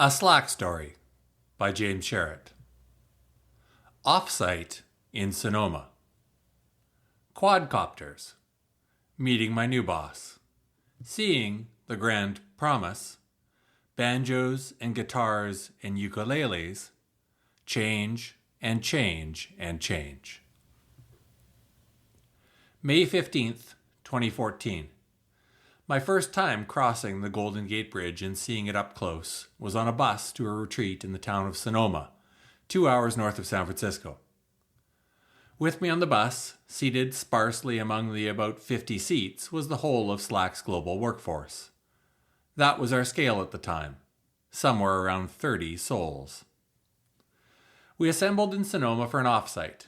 A Slack Story by James Sherrett. Offsite in Sonoma. Quadcopters. Meeting my new boss. Seeing the grand promise. Banjos and guitars and ukuleles. Change and change and change. May 15th, 2014. My first time crossing the Golden Gate Bridge and seeing it up close was on a bus to a retreat in the town of Sonoma, 2 hours north of San Francisco. With me on the bus, seated sparsely among the about 50 seats, was the whole of Slack's global workforce. That was our scale at the time, somewhere around 30 souls. We assembled in Sonoma for an offsite.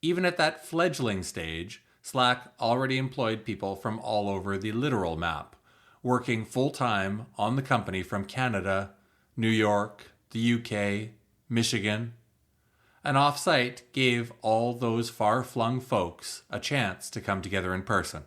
Even at that fledgling stage, Slack already employed people from all over the literal map, working full-time on the company from Canada, New York, the UK, Michigan. An offsite gave all those far-flung folks a chance to come together in person.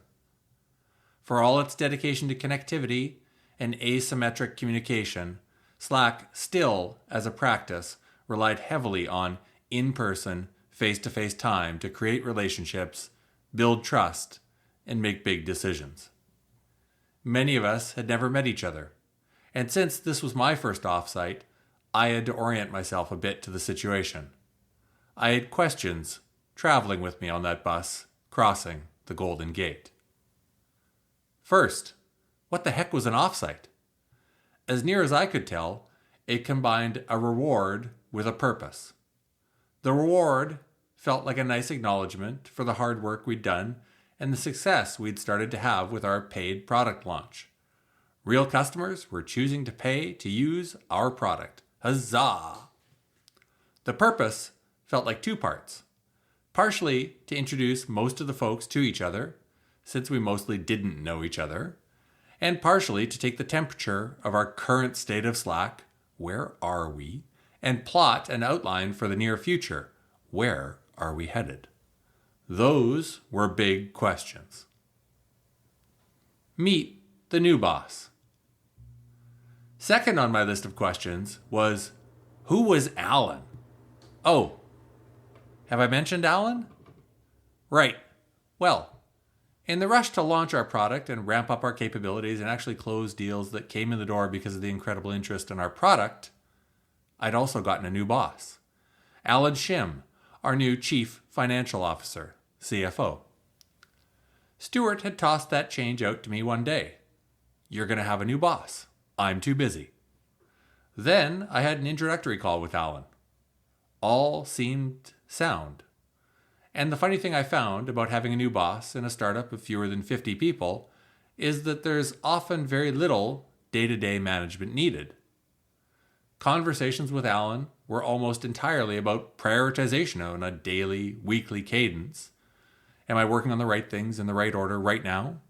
For all its dedication to connectivity and asymmetric communication, Slack still, as a practice, relied heavily on in-person, face-to-face time to create relationships, build trust, and make big decisions. Many of us had never met each other, and since this was my first offsite, I had to orient myself a bit to the situation. I had questions traveling with me on that bus, crossing the Golden Gate. First, what the heck was an offsite? As near as I could tell, it combined a reward with a purpose. The reward felt like a nice acknowledgement for the hard work we'd done and the success we'd started to have with our paid product launch. Real customers were choosing to pay to use our product. Huzzah! The purpose felt like two parts. Partially to introduce most of the folks to each other, since we mostly didn't know each other, and partially to take the temperature of our current state of Slack, where are we, and plot an outline for the near future, where are we headed? Those were big questions. Meet the new boss. Second on my list of questions was, who was Allen? Oh, have I mentioned Allen? Right. Well, in the rush to launch our product and ramp up our capabilities and actually close deals that came in the door because of the incredible interest in our product, I'd also gotten a new boss. Allen Shim, our new Chief Financial Officer, CFO. Stuart had tossed that change out to me one day. You're going to have a new boss. I'm too busy. Then I had an introductory call with Allen. All seemed sound. And the funny thing I found about having a new boss in a startup of fewer than 50 people is that there's often very little day-to-day management needed. Conversations with Allen were almost entirely about prioritization on a daily, weekly cadence. Am I working on the right things in the right order right now?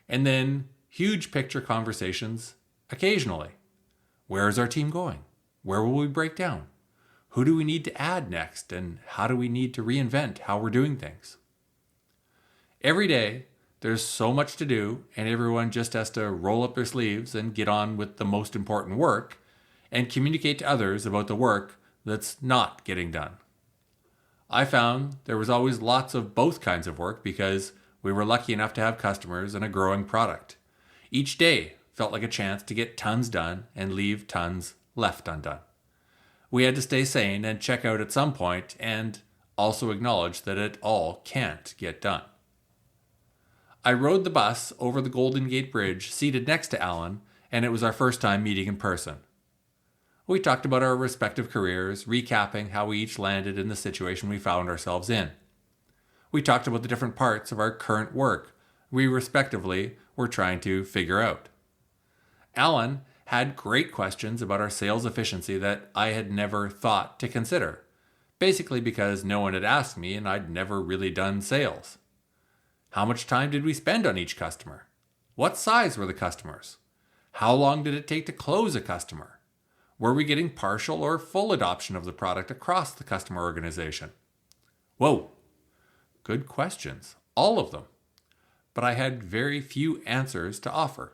And then huge picture conversations occasionally. Where is our team going? Where will we break down? Who do we need to add next? And how do we need to reinvent how we're doing things? Every day, there's so much to do, and everyone just has to roll up their sleeves and get on with the most important work and communicate to others about the work that's not getting done. I found there was always lots of both kinds of work because we were lucky enough to have customers and a growing product. Each day felt like a chance to get tons done and leave tons left undone. We had to stay sane and check out at some point and also acknowledge that it all can't get done. I rode the bus over the Golden Gate Bridge seated next to Allen, and it was our first time meeting in person. We talked about our respective careers, recapping how we each landed in the situation we found ourselves in. We talked about the different parts of our current work we respectively were trying to figure out. Allen had great questions about our sales efficiency that I had never thought to consider, basically because no one had asked me and I'd never really done sales. How much time did we spend on each customer? What size were the customers? How long did it take to close a customer? Were we getting partial or full adoption of the product across the customer organization? Whoa, good questions, all of them. But I had very few answers to offer.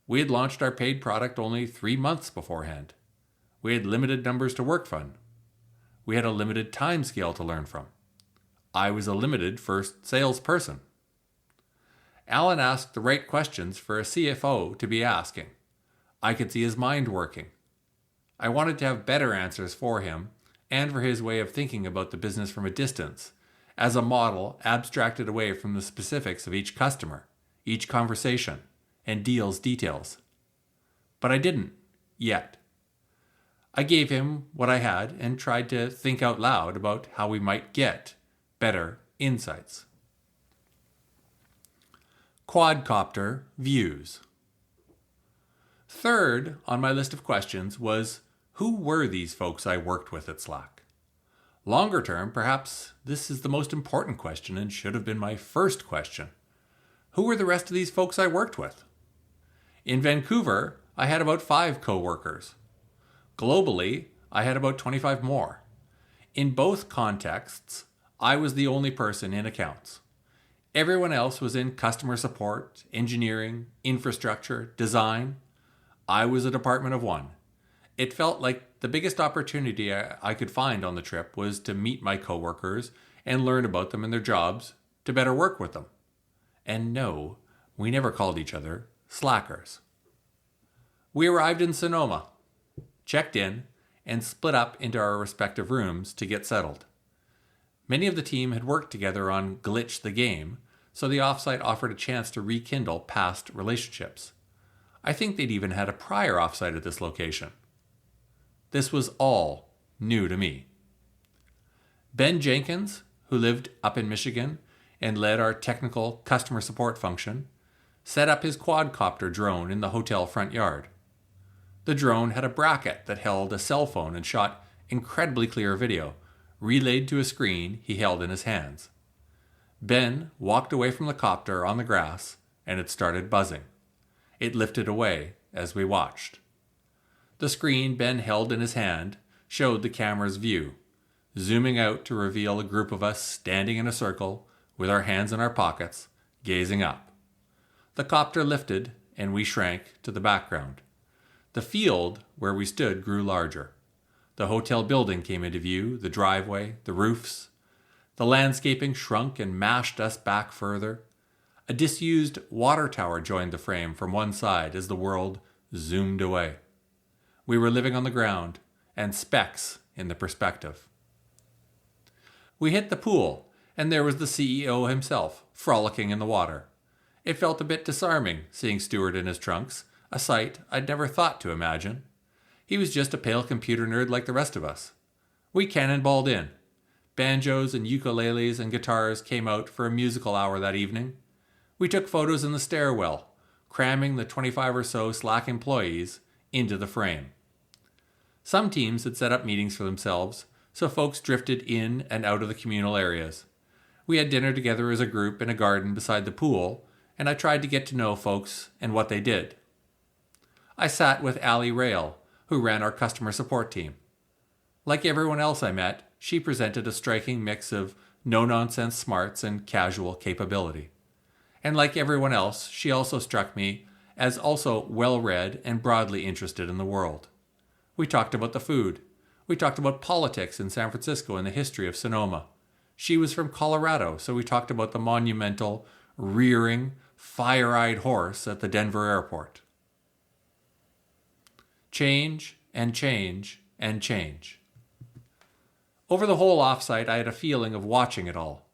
We had launched our paid product only 3 months beforehand. We had limited numbers to work from. We had a limited time scale to learn from. I was a limited first salesperson. Allen asked the right questions for a CFO to be asking. I could see his mind working. I wanted to have better answers for him and for his way of thinking about the business from a distance, as a model abstracted away from the specifics of each customer, each conversation, and deal's details. But I didn't, yet. I gave him what I had and tried to think out loud about how we might get better insights. Quadcopter views. Third on my list of questions was, who were these folks I worked with at Slack? Longer term, perhaps this is the most important question and should have been my first question. Who were the rest of these folks I worked with? In Vancouver, I had about 5 co-workers. Globally, I had about 25 more. In both contexts, I was the only person in accounts. Everyone else was in customer support, engineering, infrastructure, design. I was a department of one. It felt like the biggest opportunity I could find on the trip was to meet my coworkers and learn about them and their jobs to better work with them. And no, we never called each other slackers. We arrived in Sonoma, checked in, and split up into our respective rooms to get settled. Many of the team had worked together on Glitch the Game, so the offsite offered a chance to rekindle past relationships. I think they'd even had a prior offsite at this location. This was all new to me. Ben Jenkins, who lived up in Michigan and led our technical customer support function, set up his quadcopter drone in the hotel front yard. The drone had a bracket that held a cell phone and shot incredibly clear video, relayed to a screen he held in his hands. Ben walked away from the copter on the grass, and it started buzzing. It lifted away as we watched. The screen Ben held in his hand showed the camera's view, zooming out to reveal a group of us standing in a circle with our hands in our pockets, gazing up. The copter lifted, and we shrank to the background. The field where we stood grew larger. The hotel building came into view, the driveway, the roofs. The landscaping shrunk and mashed us back further. A disused water tower joined the frame from one side as the world zoomed away. We were living on the ground, and specks in the perspective. We hit the pool, and there was the CEO himself, frolicking in the water. It felt a bit disarming, seeing Stuart in his trunks, a sight I'd never thought to imagine. He was just a pale computer nerd like the rest of us. We cannonballed in. Banjos and ukuleles and guitars came out for a musical hour that evening. We took photos in the stairwell, cramming the 25 or so Slack employees into the frame. Some teams had set up meetings for themselves, so folks drifted in and out of the communal areas. We had dinner together as a group in a garden beside the pool, and I tried to get to know folks and what they did. I sat with Allie Rail, who ran our customer support team. Like everyone else I met, she presented a striking mix of no-nonsense smarts and casual capability. And like everyone else, she also struck me as also well-read and broadly interested in the world. We talked about the food. We talked about politics in San Francisco and the history of Sonoma. She was from Colorado, so we talked about the monumental, rearing, fire-eyed horse at the Denver airport. Change and change and change. Over the whole offsite, I had a feeling of watching it all,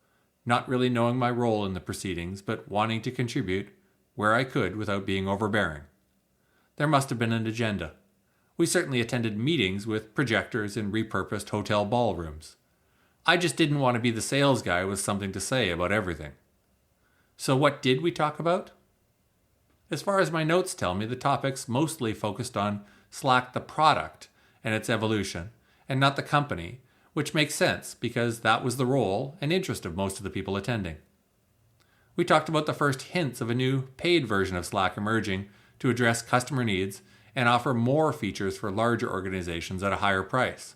not really knowing my role in the proceedings, but wanting to contribute where I could without being overbearing. There must have been an agenda. We certainly attended meetings with projectors in repurposed hotel ballrooms. I just didn't want to be the sales guy with something to say about everything. So what did we talk about? As far as my notes tell me, the topics mostly focused on Slack the product and its evolution, and not the company, which makes sense because that was the role and interest of most of the people attending. We talked about the first hints of a new paid version of Slack emerging to address customer needs and offer more features for larger organizations at a higher price.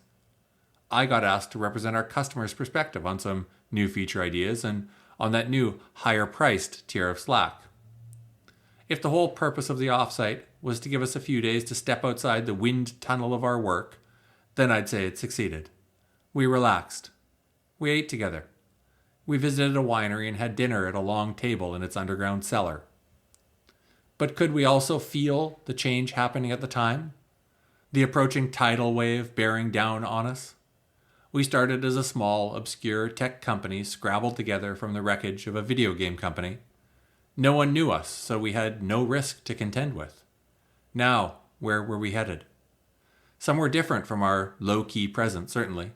I got asked to represent our customers' perspective on some new feature ideas and on that new higher-priced tier of Slack. If the whole purpose of the offsite was to give us a few days to step outside the wind tunnel of our work, then I'd say it succeeded. We relaxed. We ate together. We visited a winery and had dinner at a long table in its underground cellar. But could we also feel the change happening at the time? The approaching tidal wave bearing down on us? We started as a small, obscure tech company scrabbled together from the wreckage of a video game company. No one knew us, so we had no risk to contend with. Now, where were we headed? Somewhere different from our low-key present, certainly.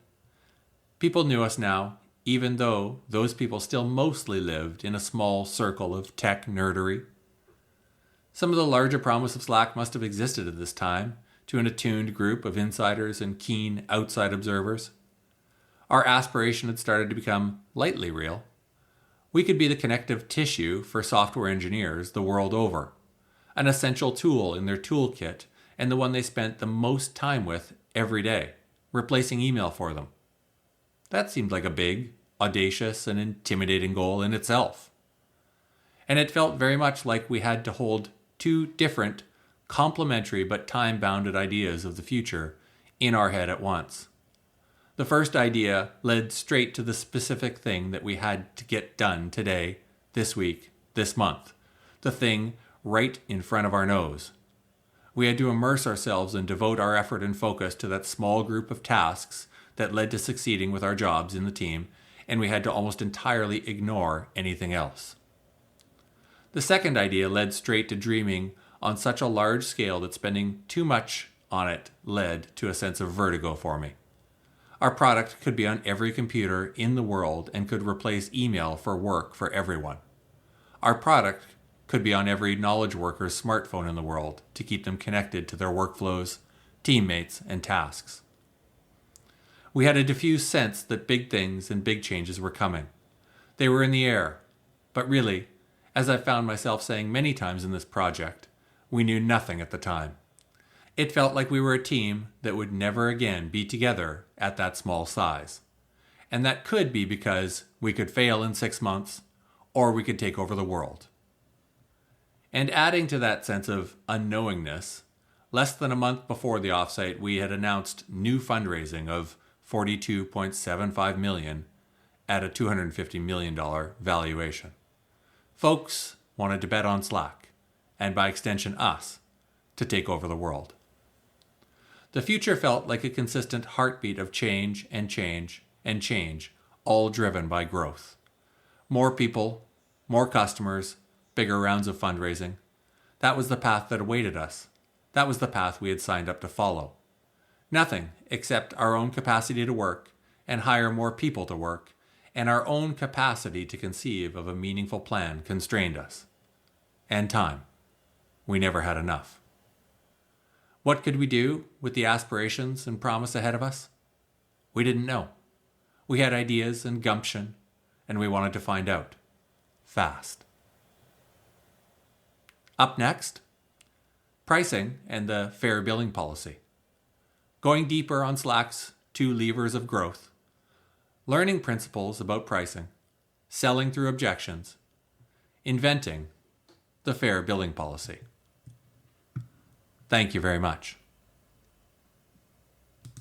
People knew us now, even though those people still mostly lived in a small circle of tech nerdery. Some of the larger promise of Slack must have existed at this time, to an attuned group of insiders and keen outside observers. Our aspiration had started to become lightly real. We could be the connective tissue for software engineers the world over, an essential tool in their toolkit and the one they spent the most time with every day, replacing email for them. That seemed like a big, audacious, and intimidating goal in itself. And it felt very much like we had to hold two different, complementary but time-bounded ideas of the future in our head at once. The first idea led straight to the specific thing that we had to get done today, this week, this month. The thing right in front of our nose. We had to immerse ourselves and devote our effort and focus to that small group of tasks that led to succeeding with our jobs in the team, and we had to almost entirely ignore anything else. The second idea led straight to dreaming on such a large scale that spending too much on it led to a sense of vertigo for me. Our product could be on every computer in the world and could replace email for work for everyone. Our product could be on every knowledge worker's smartphone in the world to keep them connected to their workflows, teammates, and tasks. We had a diffuse sense that big things and big changes were coming. They were in the air, but really, as I found myself saying many times in this project, we knew nothing at the time. It felt like we were a team that would never again be together at that small size. And that could be because we could fail in 6 months, or we could take over the world. And adding to that sense of unknowingness, less than a month before the offsite, we had announced new fundraising of $42.75 million at a $250 million valuation. Folks wanted to bet on Slack, and by extension us, to take over the world. The future felt like a consistent heartbeat of change and change and change, all driven by growth. More people, more customers, bigger rounds of fundraising. That was the path that awaited us. That was the path we had signed up to follow. Nothing except our own capacity to work and hire more people to work, and our own capacity to conceive of a meaningful plan constrained us. And time. We never had enough. What could we do with the aspirations and promise ahead of us? We didn't know. We had ideas and gumption, and we wanted to find out. Fast. Up next, pricing and the fair billing policy. Going deeper on Slack's 2 levers of growth. Learning principles about pricing. Selling through objections. Inventing the fair billing policy. Thank you very much.